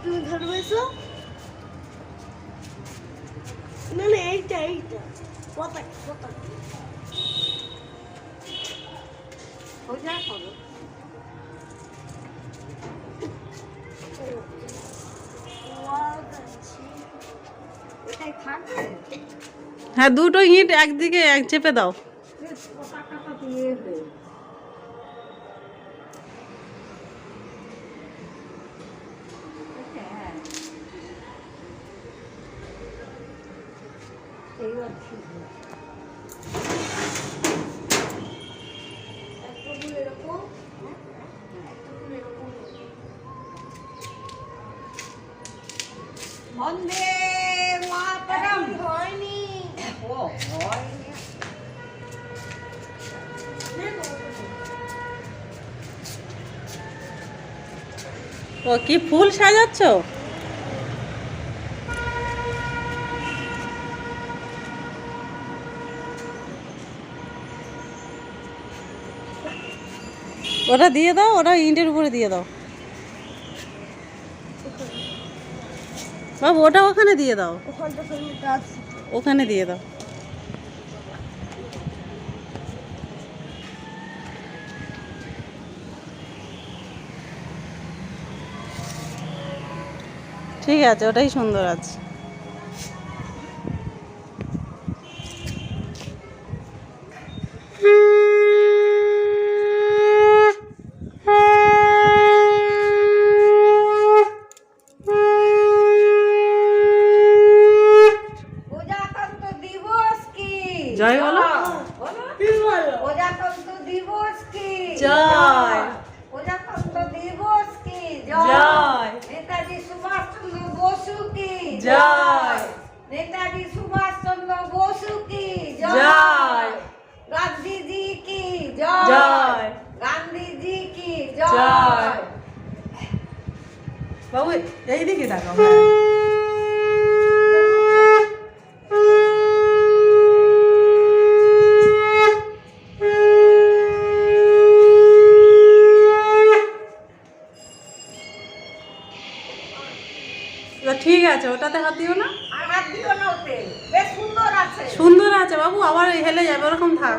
তুমি ধরবে এসো। না না এইটা পতাকা পতাকা সোজা করো। এটাই থাকবে। হ্যাঁ, দুটো ইট একদিকে এক চেপে দাও। পতাকাটা দিয়ে দে। হ্যাঁ, এইবার ঠিক আছে। এতগুলো এরকম এতগুলো এরকম বন্দে মাতরম। হয়নি। ও হয়নি। ও কি ফুল সাজাচ্ছ? ওটা দিয়ে দাও, ওটা ইটের উপরে দিয়ে দাও বাবু, ওটা ওখানে দিয়ে দাও, ওখানটা তুমি গাছ ওখানে দিয়ে দাও। ঠিক আছে, ওটাই সুন্দর আছে। প্রজাতন্ত্র দিবস কি? জয় বলো। বলো। বলো। প্রজাতন্ত্র দিবস কি? জয়। প্রজাতন্ত্র দিবস কি? জয়। নেতাজি সুভাষচন্দ্র বসু কি? জয়। নেতাজি সুভাষচন্দ্র বসু কি? জয়। গান্ধীজি কি? জয়। জয়। গান্ধীজি কি? জয়। জয়। বাবু এইদিকে তাকাও। ঠিক আছে, ওটাতে হাত দিও না। আর হাত দিও না ওতে। বেশ সুন্দর আছে। সুন্দর আছে বাবু, আবার হেলে যাবে, ওরকম থাক।